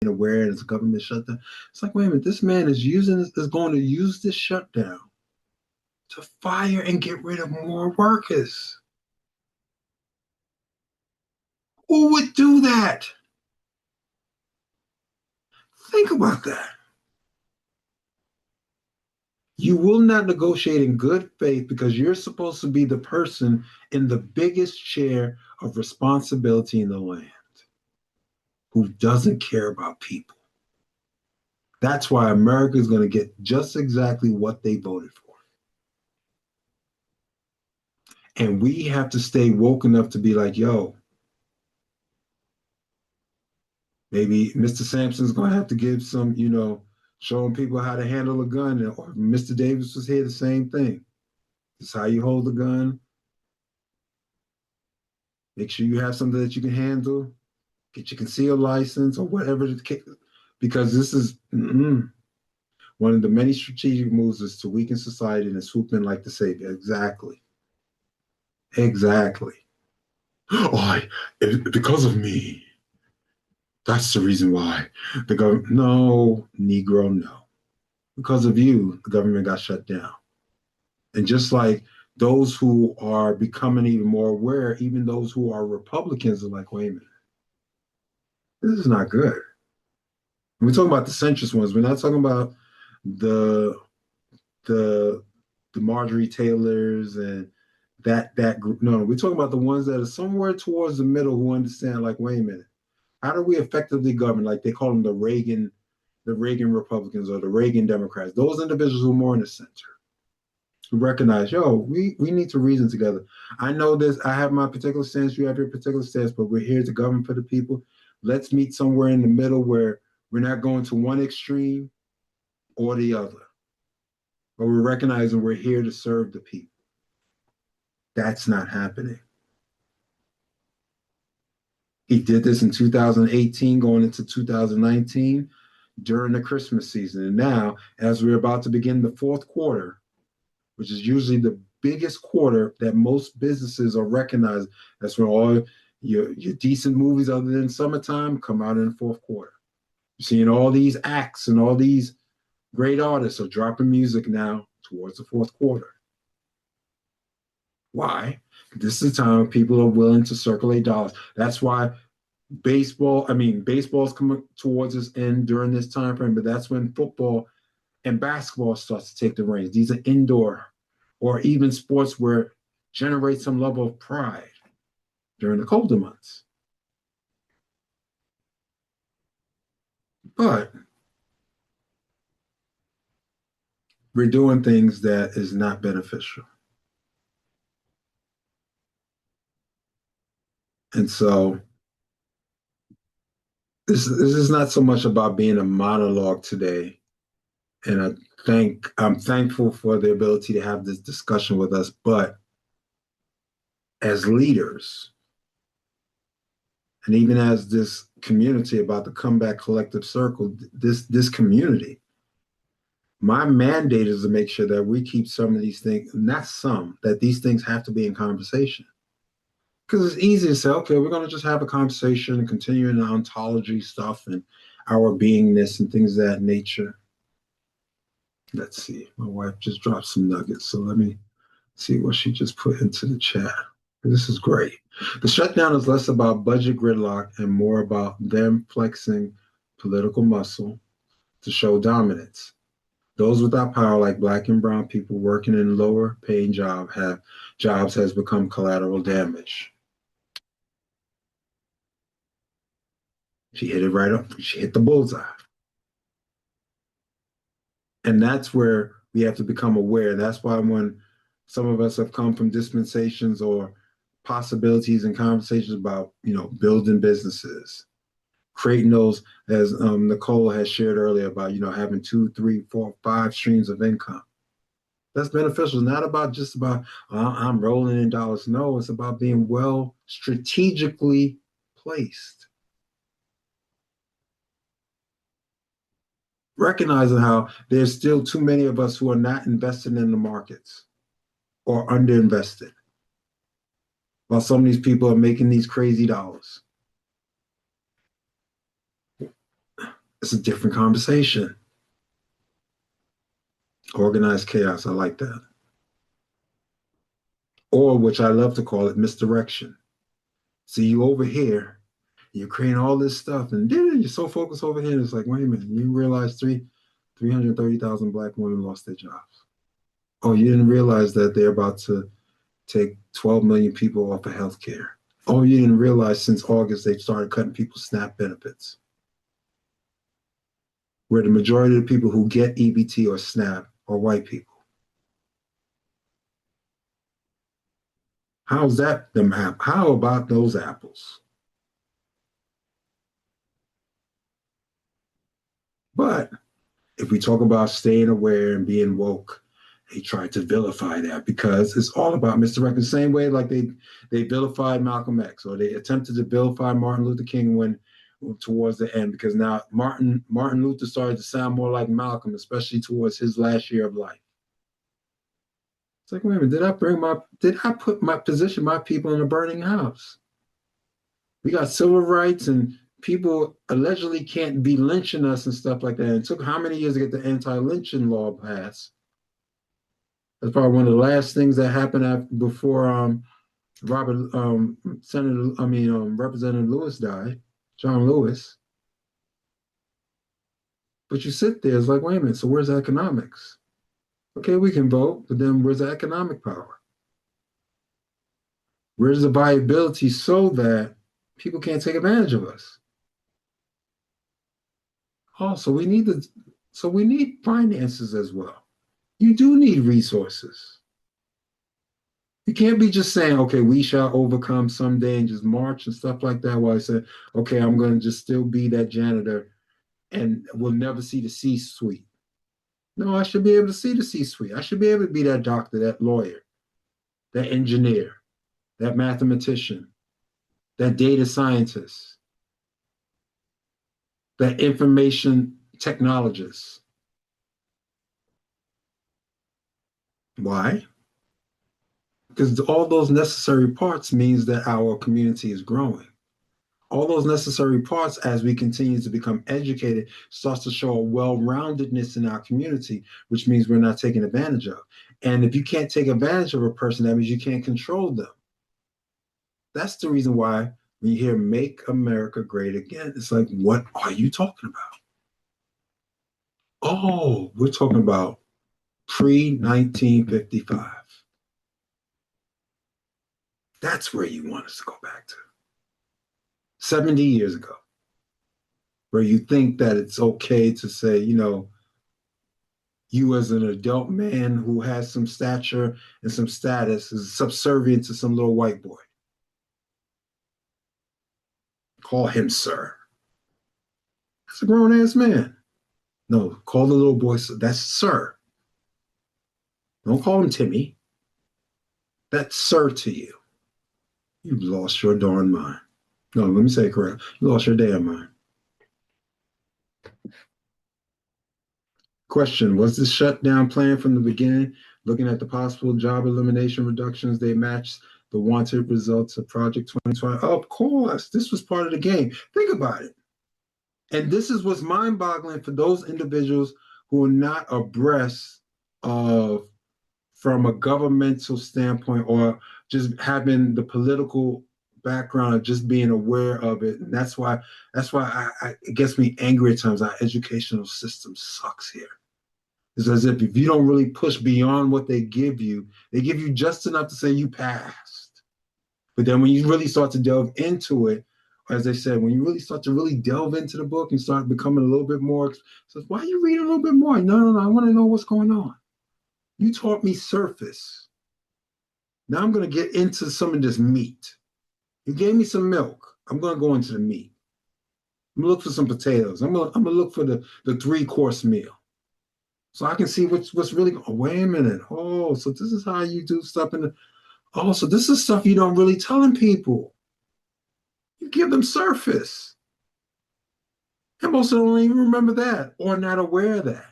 aware and it's a government shutdown. It's like, wait a minute, this man is going to use this shutdown to fire and get rid of more workers. Who would do that? Think about that. You will not negotiate in good faith because you're supposed to be the person in the biggest share of responsibility in the land who doesn't care about people. That's why America is going to get just exactly what they voted for. And we have to stay woke enough to be like, yo, maybe Mr. Sampson's going to have to give some, showing people how to handle a gun. Or Mr. Davis was here, the same thing. It's how you hold the gun. Make sure you have something that you can handle. Get your concealed license or whatever the case. Because this is one of the many strategic moves is to weaken society and swoop in like the savior. Exactly. Exactly. Oh, because of me. That's the reason why the government. No, Negro, no. Because of you, the government got shut down. And just like those who are becoming even more aware, even those who are Republicans are like, wait a minute, this is not good. We're talking about the centrist ones. We're not talking about the the the Marjorie Taylors and that group. No, we're talking about the ones that are somewhere towards the middle who understand, like, wait a minute, how do we effectively govern? Like they call them the Reagan Republicans or the Reagan Democrats. Those individuals who are more in the center, who recognize, yo, we need to reason together. I know this, I have my particular stance, you have your particular stance, but we're here to govern for the people. Let's meet somewhere in the middle where we're not going to one extreme or the other. But we're recognizing we're here to serve the people. That's not happening. He did this in 2018, going into 2019 during the Christmas season. And now, as we're about to begin the fourth quarter, which is usually the biggest quarter that most businesses are recognized, that's when all your decent movies other than summertime come out in the fourth quarter. You're seeing all these acts and all these great artists are dropping music now towards the fourth quarter. Why? This is the time people are willing to circulate dollars. That's why baseball's coming towards its end during this time frame, but that's when football and basketball starts to take the reins. These are indoor or even sports where generate some level of pride during the colder months. But we're doing things that is not beneficial. And so this is not so much about being a monologue today. And I'm thankful for the ability to have this discussion with us. But as leaders, and even as this community about the Comeback Collective Circle, this community, my mandate is to make sure that we keep some of these things, not some, that these things have to be in conversation. Because it's easy to say, okay, we're going to just have a conversation and continue in the ontology stuff and our beingness and things of that nature. Let's see. My wife just dropped some nuggets. So let me see what she just put into the chat. This is great. The shutdown is less about budget gridlock and more about them flexing political muscle to show dominance. Those without power, like Black and brown people working in lower paying jobs, has become collateral damage. She hit it right up. She hit the bullseye. And that's where we have to become aware. That's why when some of us have come from dispensations or possibilities and conversations about, building businesses, creating those, as Nicole has shared earlier about, having 2, 3, 4, 5 streams of income. That's beneficial. It's not about just about I'm rolling in dollars. No, it's about being well strategically placed. Recognizing how there's still too many of us who are not invested in the markets or underinvested, while some of these people are making these crazy dollars. It's a different conversation. Organized chaos. I like that. Or, which I love to call it, misdirection. See, you over here, you're creating all this stuff, and then you're so focused over here. It's like, wait a minute, you realize 330,000 Black women lost their jobs. Oh, you didn't realize that they're about to take 12 million people off of healthcare. Oh, you didn't realize since August they've started cutting people's SNAP benefits, where the majority of the people who get EBT or SNAP are white people. How's that the map? How about those apples? But if we talk about staying aware and being woke, they try to vilify that because it's all about misdirection. The same way like they vilified Malcolm X, or they attempted to vilify Martin Luther King when towards the end, because now Martin Luther started to sound more like Malcolm, especially towards his last year of life. It's like, wait a minute, did I put my position my people in a burning house? We got civil rights and people allegedly can't be lynching us and stuff like that. And it took how many years to get the anti-lynching law passed? That's probably one of the last things that happened before Robert Senator I mean Representative Lewis died, John Lewis. But you sit there, it's like, wait a minute, so where's the economics? Okay, we can vote, but then where's the economic power? Where's the viability so that people can't take advantage of us? Oh, so we need finances as well. You do need resources. You can't be just saying, okay, we shall overcome someday and just march and stuff like that while I say, okay, I'm going to just still be that janitor and we'll never see the C-suite. No, I should be able to see the C-suite. I should be able to be that doctor, that lawyer, that engineer, that mathematician, that data scientist, that information technologist. Why? Because all those necessary parts means that our community is growing. All those necessary parts, as we continue to become educated, starts to show a well-roundedness in our community, which means we're not taken advantage of. And if you can't take advantage of a person, that means you can't control them. That's the reason why when you hear "Make America Great Again," it's like, what are you talking about? Oh, we're talking about pre-1955. That's where you want us to go back to. 70 years ago, where you think that it's okay to say, you as an adult man who has some stature and some status is subservient to some little white boy. Call him sir. That's a grown ass man. No, call the little boy sir. That's sir. Don't call him Timmy. That's sir to you. You've lost your darn mind. No, let me say it correct. You lost your damn mind. Question: was this shutdown planned from the beginning? Looking at the possible job elimination reductions, they matched the wanted results of Project 2020. Of course, this was part of the game. Think about it. And this is what's mind-boggling for those individuals who are not abreast of, from a governmental standpoint, or just having the political background of just being aware of it. And that's why it gets me angry at times. Our educational system sucks here. It's as if you don't really push beyond what they give you just enough to say you passed. But then when you really start to delve into it, as I said, when you really start to really delve into the book and start becoming a little bit more, so why are you reading a little bit more? No, I want to know what's going on. You taught me surface. Now I'm going to get into some of this meat. You gave me some milk. I'm going to go into the meat. I'm going to look for some potatoes. I'm going to look for the 3-course meal. So I can see what's really, oh, wait a minute. Oh, so this is how you do stuff so this is stuff you don't really telling people. You give them surface. And most of them don't even remember that or not aware of that.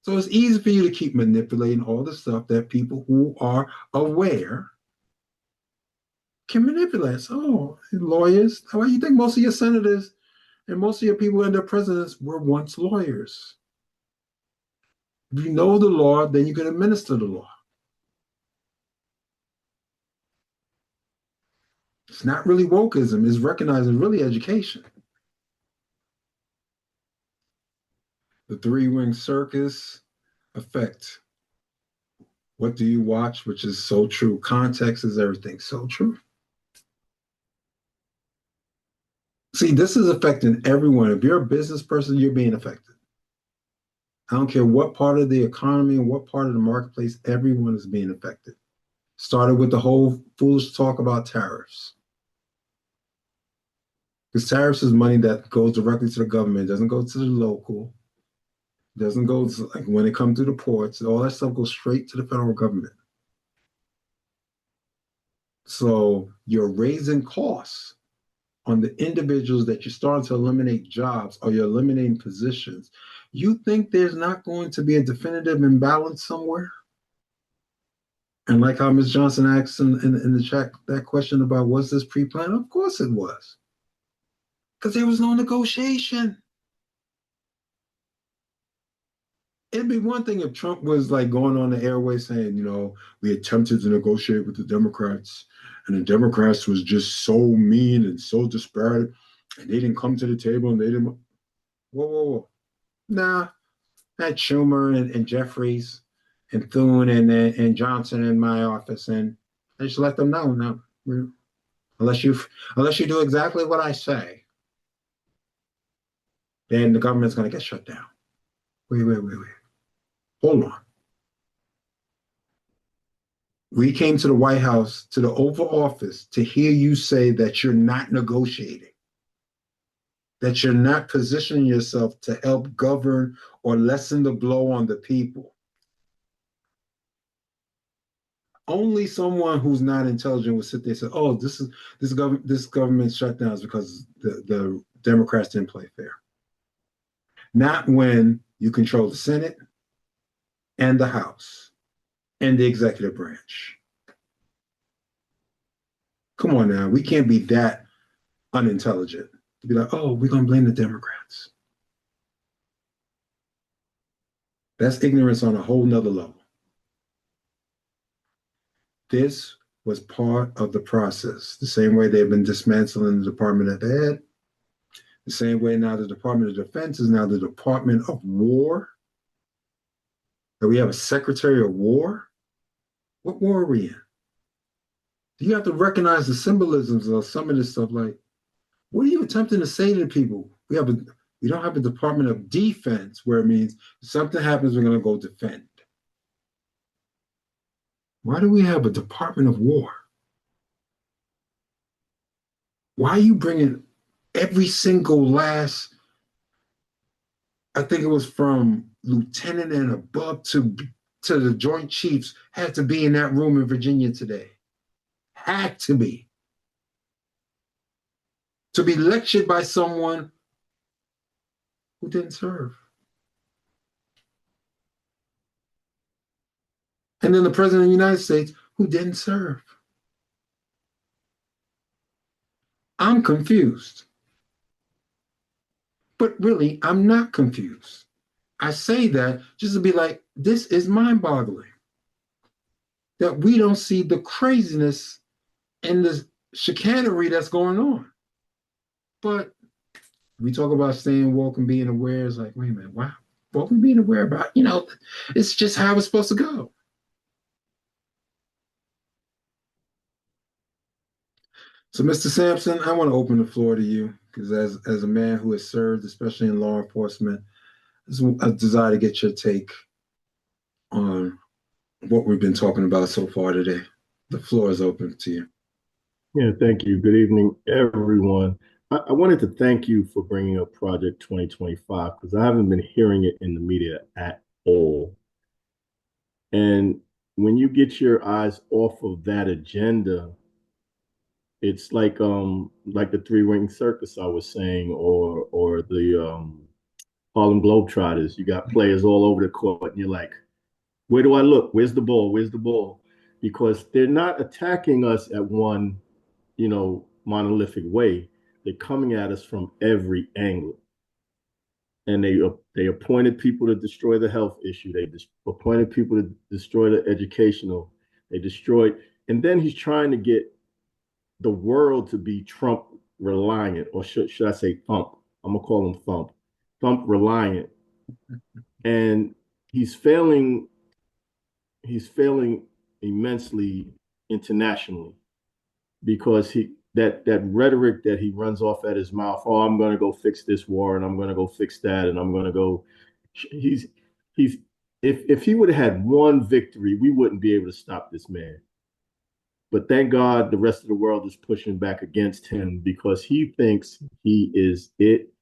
So it's easy for you to keep manipulating all the stuff that people who are aware can manipulate. So lawyers, how do you think most of your senators And most of your people and their presidents were once lawyers. If you know the law, then you can administer the law. It's not really wokeism, it's recognizing really education. The three-ring circus effect. What do you watch? Which is so true. Context is everything. So true. See, this is affecting everyone. If you're a business person, you're being affected. I don't care what part of the economy and what part of the marketplace, everyone is being affected. Started with the whole foolish talk about tariffs. Because tariffs is money that goes directly to the government, it doesn't go to the local, it doesn't go to, like when it comes to the ports, all that stuff goes straight to the federal government. So you're raising costs on the individuals that you're starting to eliminate jobs or you're eliminating positions. You think there's not going to be a definitive imbalance somewhere? And like how Ms. Johnson asked in the chat that question about was this pre-planned? Of course it was. Because there was no negotiation. It'd be one thing if Trump was like going on the airway saying, we attempted to negotiate with the Democrats, and the Democrats was just so mean and so disparate, and they didn't come to the table and they didn't. Whoa, whoa, whoa. Nah, that Schumer and Jeffries and Thune and Johnson in my office, and I just let them know, no, unless you do exactly what I say, then the government's going to get shut down. Wait. Hold on. We came to the White House, to the Oval Office, to hear you say that you're not negotiating, that you're not positioning yourself to help govern or lessen the blow on the people. Only someone who's not intelligent would sit there and say, "Oh, this government shutdown is because the Democrats didn't play fair." Not when you control the Senate and the House and the executive branch. Come on now, we can't be that unintelligent to be like, "Oh, we're gonna blame the Democrats." That's ignorance on a whole nother level. This was part of the process. The same way they've been dismantling the Department of Ed, the same way now the Department of Defense is now the Department of War. That we have a Secretary of War. What war are we in? You have to recognize the symbolisms of some of this stuff. Like, what are you attempting to say to the people? We don't have a Department of Defense where it means if something happens, we're going to go defend. Why do we have a Department of War? Why are you bringing every single last, I think it was from lieutenant and above to the Joint Chiefs, had to be in that room in Virginia today? Had to be. To be lectured by someone who didn't serve. And then the President of the United States who didn't serve. I'm confused. But really, I'm not confused. I say that just to be like, this is mind-boggling. That we don't see the craziness and the chicanery that's going on. But we talk about staying woke and being aware. It's like, wait a minute, wow. What we being aware about? It's just how it's supposed to go. So, Mr. Sampson, I want to open the floor to you because as a man who has served, especially in law enforcement, I desire to get your take on what we've been talking about so far today. The floor is open to you. Yeah, thank you. Good evening, everyone. I wanted to thank you for bringing up Project 2025 because I haven't been hearing it in the media at all. And when you get your eyes off of that agenda, it's like the three ring circus I was saying, or the Harlem Globetrotters. You got players all over the court, and you're like, where do I look? Where's the ball? Where's the ball? Because they're not attacking us at one monolithic way. They're coming at us from every angle. And they appointed people to destroy the health issue. They appointed people to destroy the educational. They destroyed, and then he's trying to get the world to be Trump reliant, or should I say Thump? I'm gonna call him Thump, Thump reliant, and he's failing. He's failing immensely internationally because that rhetoric that he runs off at his mouth. Oh, I'm going to go fix this war, and I'm going to go fix that, and I'm going to go. He's he's if he would have had one victory, we wouldn't be able to stop this man. But thank God the rest of the world is pushing back against him because he thinks he is it.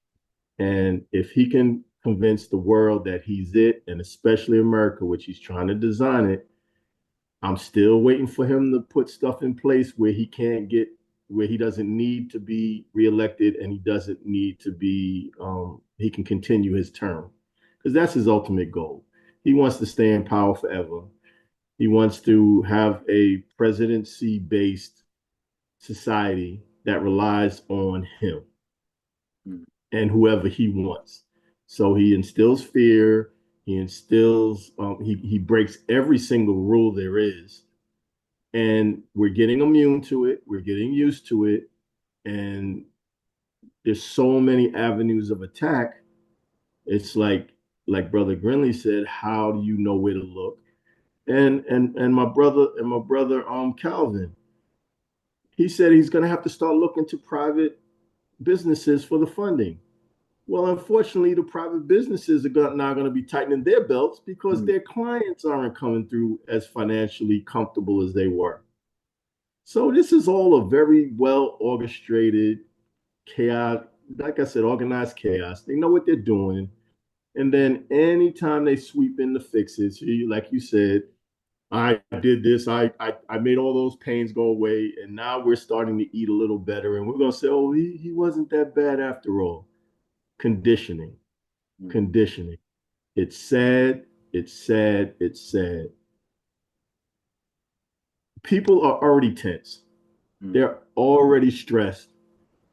And if he can convince the world that he's it, and especially America, which he's trying to design it, I'm still waiting for him to put stuff in place where he can't get, where he doesn't need to be reelected and he doesn't need to be, he can continue his term because that's his ultimate goal. He wants to stay in power forever. He wants to have a presidency based society that relies on him and whoever he wants. So he instills fear. He instills, he breaks every single rule there is. And we're getting immune to it. We're getting used to it. And there's so many avenues of attack. It's like Brother Grinley said, how do you know where to look? And my brother Calvin, he said he's going to have to start looking to private businesses for the funding. Well, unfortunately, the private businesses are now going to be tightening their belts because Mm, their clients aren't coming through as financially comfortable as they were. So this is all a very well orchestrated chaos. Like I said, organized chaos. They know what they're doing. And then anytime they sweep in the fixes, like you said, I did this. I made all those pains go away, and now we're starting to eat a little better. And we're gonna say, oh, he wasn't that bad after all. Conditioning, mm, conditioning. It's sad. It's sad. It's sad. People are already tense. mm, They're already stressed,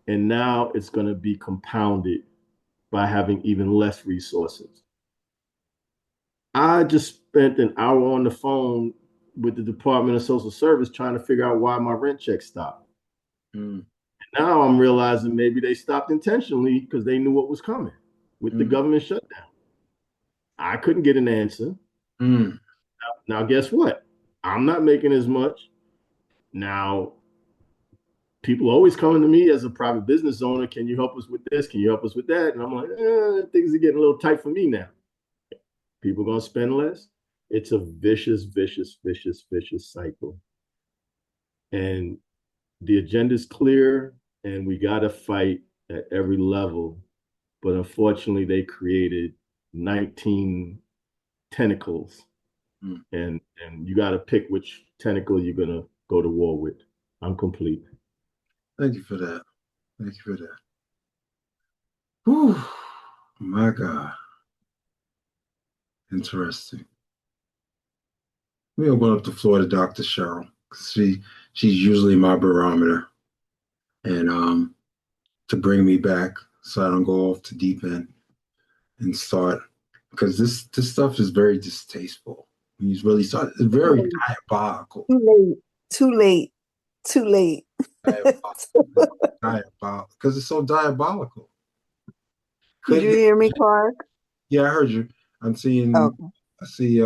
and now it's going to be compounded by having even less resources. I just spent an hour on the phone with the Department of Social Service trying to figure out why my rent check stopped. mm, Now I'm realizing maybe they stopped intentionally because they knew what was coming with the mm, government shutdown. I couldn't get an answer. mm, Now, guess what? I'm not making as much. Now, people always coming to me as a private business owner. Can you help us with this? Can you help us with that? And I'm like, things are getting a little tight for me now. People gonna spend less. It's a vicious, vicious, vicious, vicious cycle. And the agenda is clear, and we got to fight at every level. But unfortunately, they created 19 tentacles, mm. and you got to pick which tentacle you're gonna go to war with. I'm complete. Thank you for that. Thank you for that. Whew, my God. Interesting. Let me open up the floor to Dr. Cheryl. 'Cause she's usually my barometer. And to bring me back so I don't go off the deep end and start because this stuff is very distasteful. When you really start, it's very diabolical. Too late. Too late. Too late. Diabolical. Diabolical. Because it's so diabolical. Did Could you hear me, Clark? Yeah, I heard you. I'm seeing Okay. I see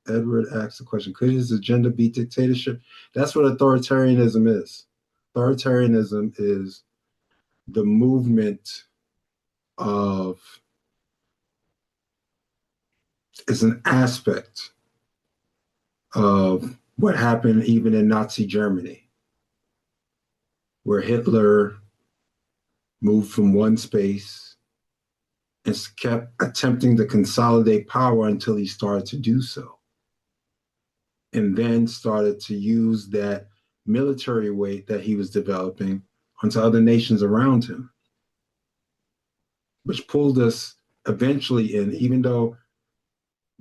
Edward asks a question. Could his agenda be dictatorship? That's what authoritarianism is. Authoritarianism is the movement of is an aspect of what happened even in Nazi Germany, where Hitler moved from one space and kept attempting to consolidate power until he started to do so. And then started to use that military weight that he was developing onto other nations around him, which pulled us eventually in, even though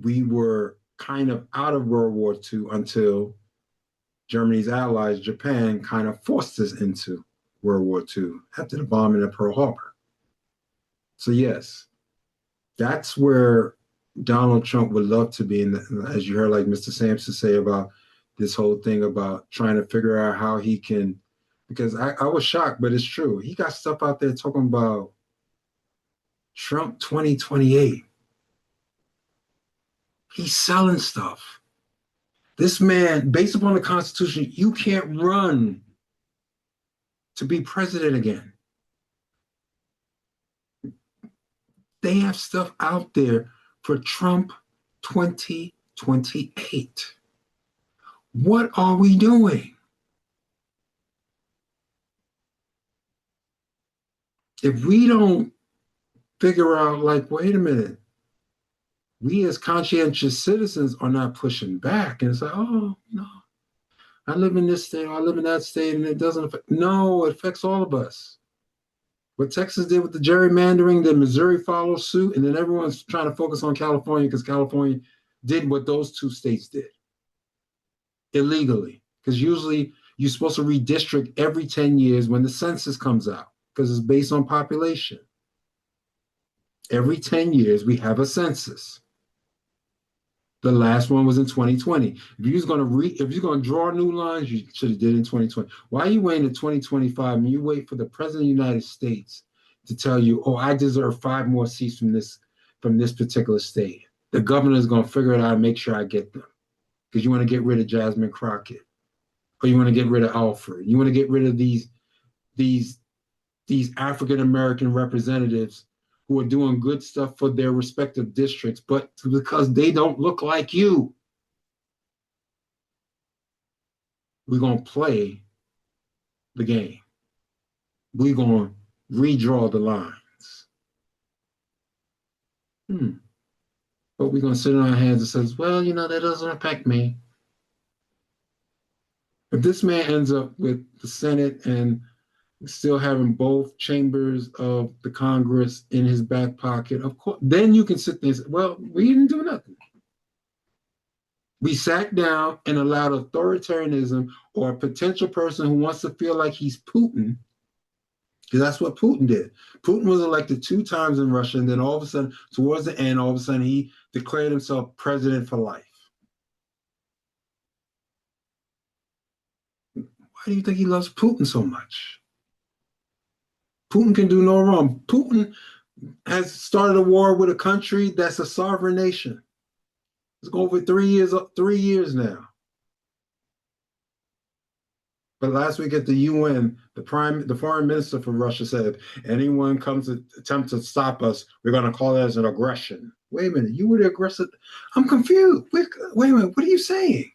we were kind of out of World War II until Germany's allies, Japan, kind of forced us into. World War II after the bombing of Pearl Harbor. So yes, that's where Donald Trump would love to be. And as you heard, like Mr. Sampson say about this whole thing about trying to figure out how he can, because I was shocked, but it's true. He got stuff out there talking about Trump 2028. He's selling stuff. This man, based upon the Constitution, you can't run to be president again. They have stuff out there for Trump 2028. What are we doing? If we don't figure out, like, wait a minute, we as conscientious citizens are not pushing back. And it's like, oh, no, I live in this state, or I live in that state, and it doesn't affect. No, it affects all of us. What Texas did with the gerrymandering, then Missouri followed suit, and then everyone's trying to focus on California because California did what those two states did illegally. Because usually you're supposed to redistrict every 10 years when the census comes out because it's based on population. Every 10 years we have a census. The last one was in 2020. If you're going to draw new lines, you should have did it in 2020. Why are you waiting to 2025 and you wait for the president of the United States to tell you, oh, I deserve 5 more seats from this particular state? The governor is going to figure it out and make sure I get them because you want to get rid of Jasmine Crockett, or you want to get rid of Alfred. You want to get rid of these African American representatives who are doing good stuff for their respective districts, but because they don't look like you, we're going to play the game. We're going to redraw the lines. But we're going to sit on our hands and says, well, that doesn't affect me. If this man ends up with the Senate and still having both chambers of the Congress in his back pocket, of course, then you can sit there and say, well, we didn't do nothing. We sat down and allowed authoritarianism or a potential person who wants to feel like he's Putin, because that's what Putin did. Putin was elected 2 times in Russia, and then all of a sudden, towards the end, all of a sudden, he declared himself president for life. Why do you think he loves Putin so much? Putin can do no wrong. Putin has started a war with a country that's a sovereign nation. It's going over 3 years now. But last week at the UN, the foreign minister from Russia said, if anyone comes to attempt to stop us, we're going to call it as an aggression. Wait a minute, you were the aggressor? I'm confused. Wait a minute, what are you saying?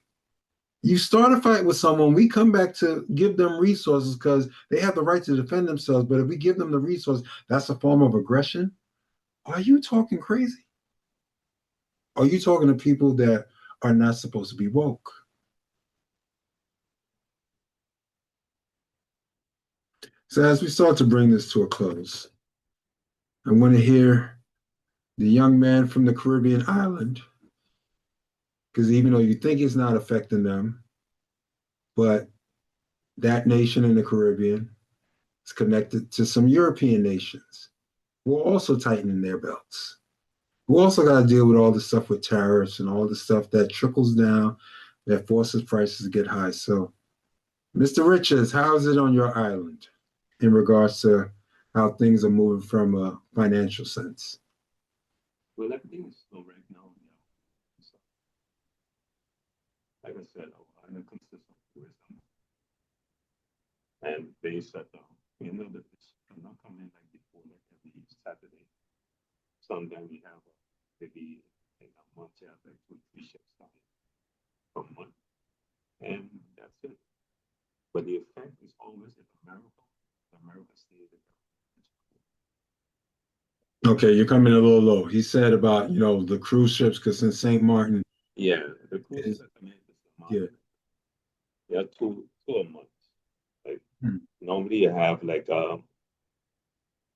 You start a fight with someone, we come back to give them resources because they have the right to defend themselves. But if we give them the resources, that's a form of aggression. Are you talking crazy? Are you talking to people that are not supposed to be woke? So as we start to bring this to a close, I want to hear the young man from the Caribbean island, because even though you think it's not affecting them, but that nation in the Caribbean is connected to some European nations who are also tightening their belts. We also got to deal with all the stuff with tariffs and all the stuff that trickles down that forces prices to get high. So, Mr. Richards, how is it on your island in regards to how things are moving from a financial sense? Well, everything is slow right now. Yeah. So, like I said, I'm a consistent tourism. And they shut down. That it's not coming like before, like every Saturday. Sometimes we have maybe like a month, yeah, like 2-3 ships coming per month. And that's it. But the effect is always in America. America stays in Okay, you're coming a little low. He said about, the cruise ships, because in St. Martin, yeah, the cruise is, ships, I mean, it's the yeah. market. Yeah, two a month. Like Hmm. normally you have like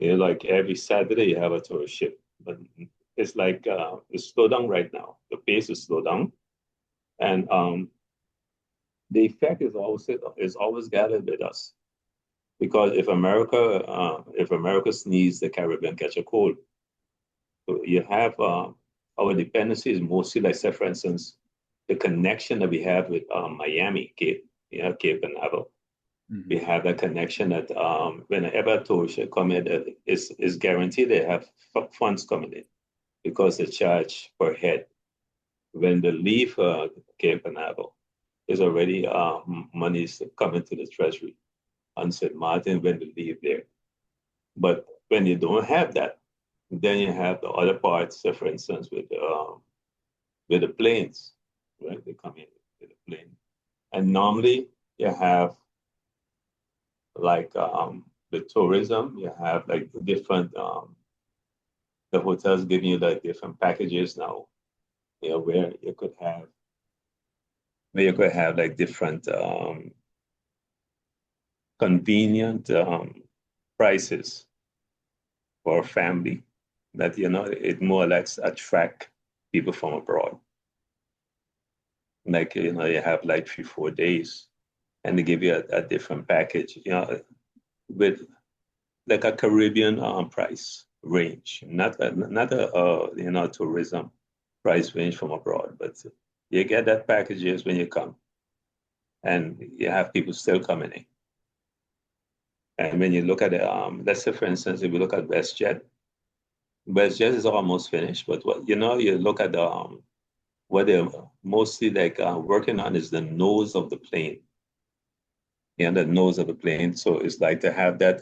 like every Saturday you have a tourist ship, but it's like it's slow down right now. The pace is slow down, and the effect is always gathered with us. Because if America sneezes, the Caribbean catch a cold. So you have our dependency is mostly like, say, for instance, the connection that we have with Miami, Cape Canaveral. We have that connection that whenever a tourist should come in, that is guaranteed they have funds coming in because they charge per head. When they leave Cape Canaveral, there's already monies coming to the treasury on St. Martin when they leave there. But when you don't have that, then you have the other parts, for instance, with the planes, right? They come in with the plane. And normally you have like the tourism, you have like different, the hotels giving you like different packages now, where you could have like different convenient prices for a family that, it more or less attract people from abroad. Like, you have like 3-4 days and they give you a different package, with like a Caribbean price range, not a tourism price range from abroad, but you get that packages when you come, and you have people still coming in. And when you look at the, let's say for instance, if you look at WestJet is almost finished, but you look at the what they're mostly like working on is the nose of the plane. The nose of the plane. So it's like to have that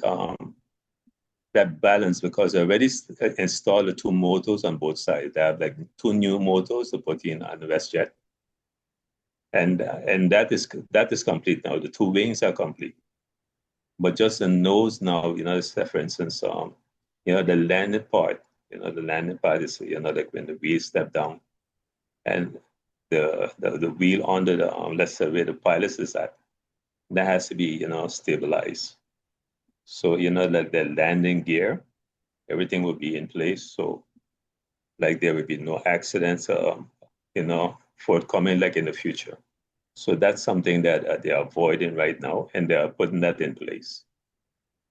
that balance, because they already installed the two motors on both sides. They have like two new motors to put in on the WestJet. And that is complete now. The two wings are complete. But just the nose now, say for instance, the landing part, the landing part is, like when the wheels step down and the wheel under the, let's say where the pilot is at, that has to be, stabilized. So, like the landing gear, everything will be in place. So like there will be no accidents, forthcoming like in the future. So that's something that they are avoiding right now, and they are putting that in place.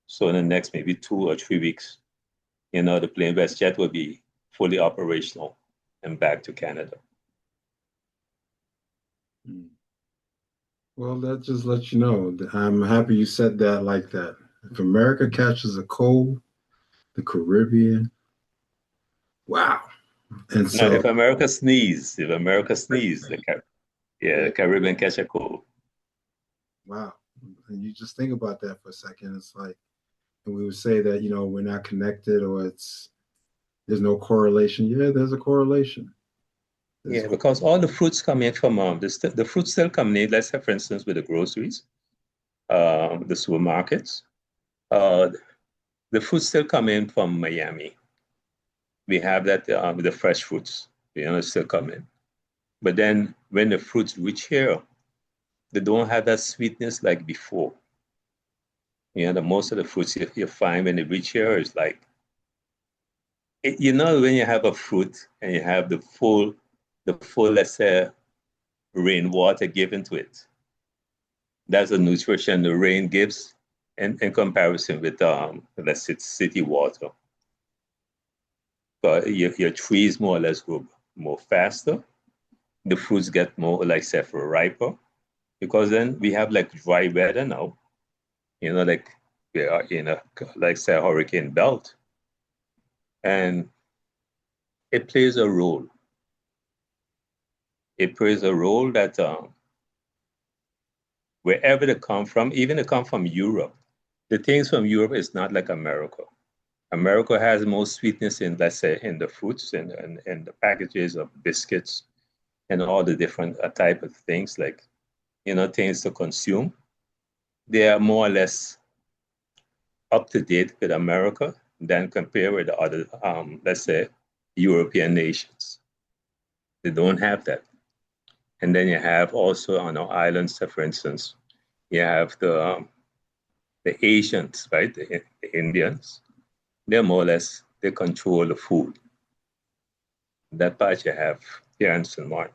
So in the next maybe 2 or 3 weeks, the plane WestJet will be fully operational and back to Canada. Well, that just lets you know that I'm happy you said that like that. If America catches a cold, the Caribbean, wow. And Now, so, if America sneezes, the Caribbean catch a cold. wow. And you just think about that for a second. It's like, and we would say that, we're not connected or there's no correlation. Yeah, there's a correlation. Yeah, because all the fruits come in from the fruits still come in. Let's say, for instance, with the groceries, the supermarkets, the fruits still come in from Miami. We have that with the fresh fruits, still come in. But then when the fruits reach here, they don't have that sweetness like before. The most of the fruits you find when they reach here is like, when you have a fruit and you have the full, let's say, rainwater given to it. That's the nutrition the rain gives in comparison with, let's say, city water. But your trees more or less grow more faster. The fruits get more, like, say, riper. Because then we have like dry weather now, like we are in a, like, say, hurricane belt. And it plays a role. It plays a role that wherever they come from, even they come from Europe, the things from Europe is not like America. America has more sweetness in, let's say, in the fruits and the packages of biscuits and all the different type of things, like, things to consume. They are more or less up to date with America than compared with the other, let's say, European nations. They don't have that. And then you have also on our islands, for instance, you have the Asians, right? The Indians. They're more or less, they control the food. That part you have here in St. Martin.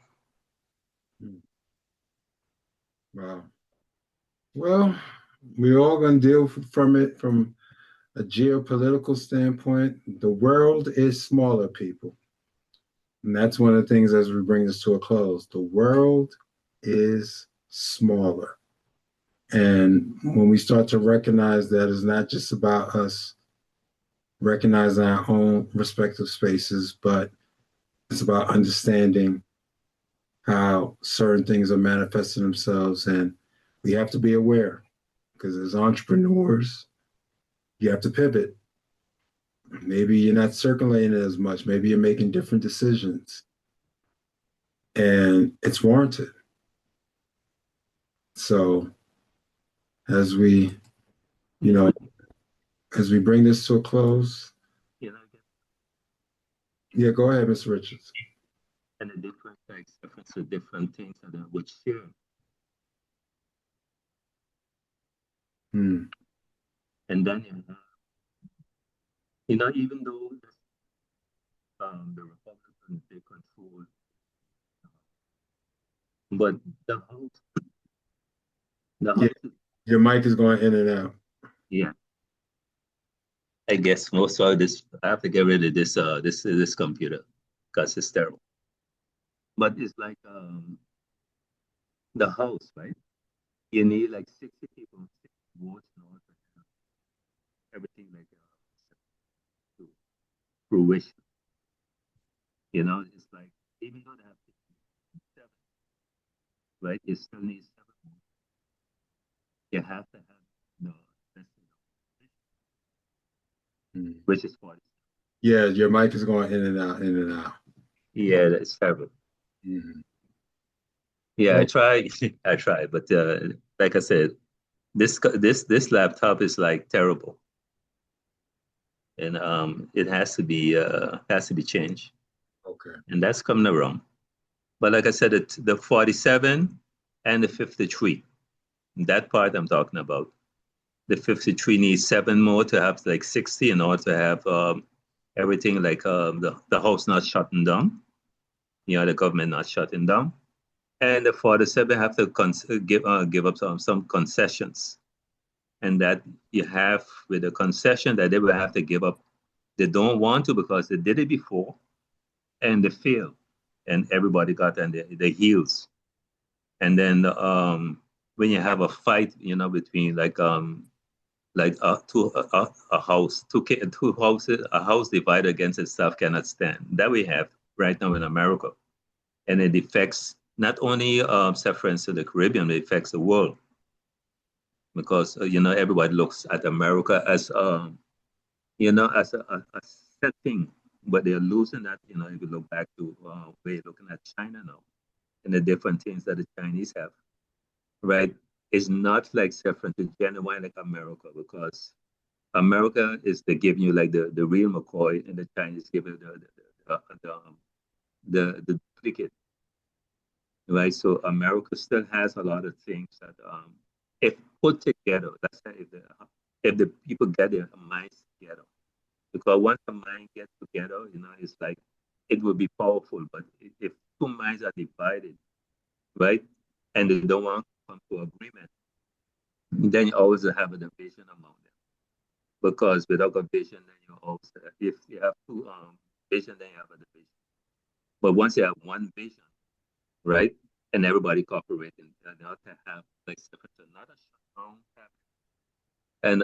Wow. Well, We're all going to deal from it from a geopolitical standpoint. The world is smaller, people. And that's one of the things as we bring this to a close. The world is smaller. And when we start to recognize that it's not just about us recognizing our own respective spaces, but it's about understanding how certain things are manifesting themselves. And we have to be aware because as entrepreneurs, you have to pivot. Maybe you're not circulating as much. Maybe you're making different decisions. And it's warranted. So as we, you know, as we bring this to a close, You know, yeah, go ahead, Mr. Richards. and the different types, different, different things that I would share. Hmm. And then, you know, even though the Republicans, they control, but the Yeah, House, your mic is going in and out. yeah, I guess most of this, I have to get rid of this computer because it's terrible. But it's like the House, right? You need like 60 people, 60 votes in order to have everything like to fruition. You know, it's like even though they have 57, right? You still need 7 more. You have to have the Hmm. which is 40. Yeah, your mic is going in and out, in and out. Yeah, that's terrible. Hmm. Yeah, I Well, try, I try, but like I said, this laptop is like terrible, and it has to be changed, okay. and that's coming around. But like I said, the 47 and the 53, that part I'm talking about. The 53 needs 7 more to have like 60 in order to have everything like the house not shutting down, the government not shutting down. And the 47 have to give up some concessions. And that you have with the concession that they will have to give up. They don't want to because they did it before and they failed. And everybody got on their heels. And then when you have a fight, between like a house, two houses, a house divided against itself cannot stand. That we have right now in America, and it affects not only San Francisco, the Caribbean, it affects the world because everybody looks at America as as a set thing, but they're losing that. If you look back to where you're looking at China now and the different things that the Chinese have, right? It's not like San Francisco, genuine like America because America is they giving you like the real McCoy, and the Chinese give you the duplicate, right? So America still has a lot of things that if put together, let's say if the people get their minds together, because once the mind gets together, it's like it will be powerful. But if two minds are divided, right, and they don't want to come to agreement, then you always have a division among them. Because without a vision, then you also, if you have two vision, then you have a division. But once you have one vision, right, and everybody cooperating, then you have to have like another shutdown happen. And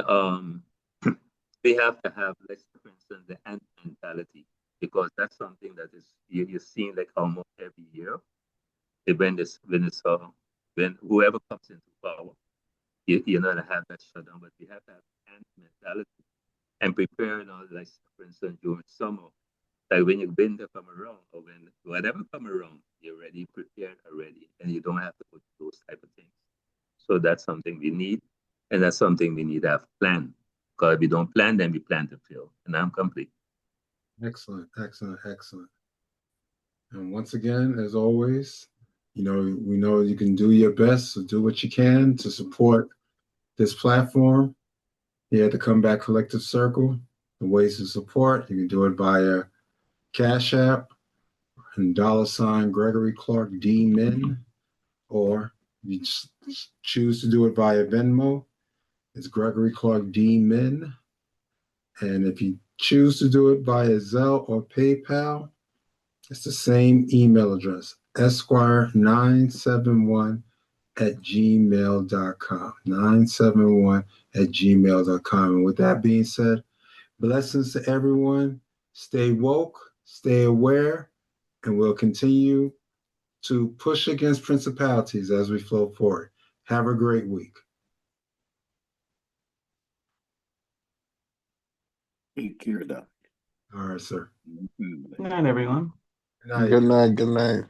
we have to have, let's say, for instance, the ant mentality, because that's something that is you're seeing like almost every year. When whoever comes into power, you're not to have that shutdown, but we have to have ant mentality and prepare, like for instance, during summer, like when your winter come around or when whatever come around, you're ready, prepared already, and you don't have to put those type of things. So that's something we need, and that's something we need to have planned. Because if we don't plan, then we plan to fail. And I'm complete. Excellent, excellent, excellent. And once again, as always, we know you can do your best, so do what you can to support this platform here at the Comeback Collective Circle. The ways to support, you can do it via Cash App and $ Gregory Clarke D Min, or you choose to do it via Venmo. It's Gregory Clarke D. Min. And if you choose to do it via Zelle or PayPal, it's the same email address, esquire971 at gmail.com. 971 at gmail.com. And with that being said, blessings to everyone. Stay woke, stay aware, and we'll continue to push against principalities as we flow forward. Have a great week. Take care, Doc. All right, sir. Good night, everyone. Good night. Good night. Good night.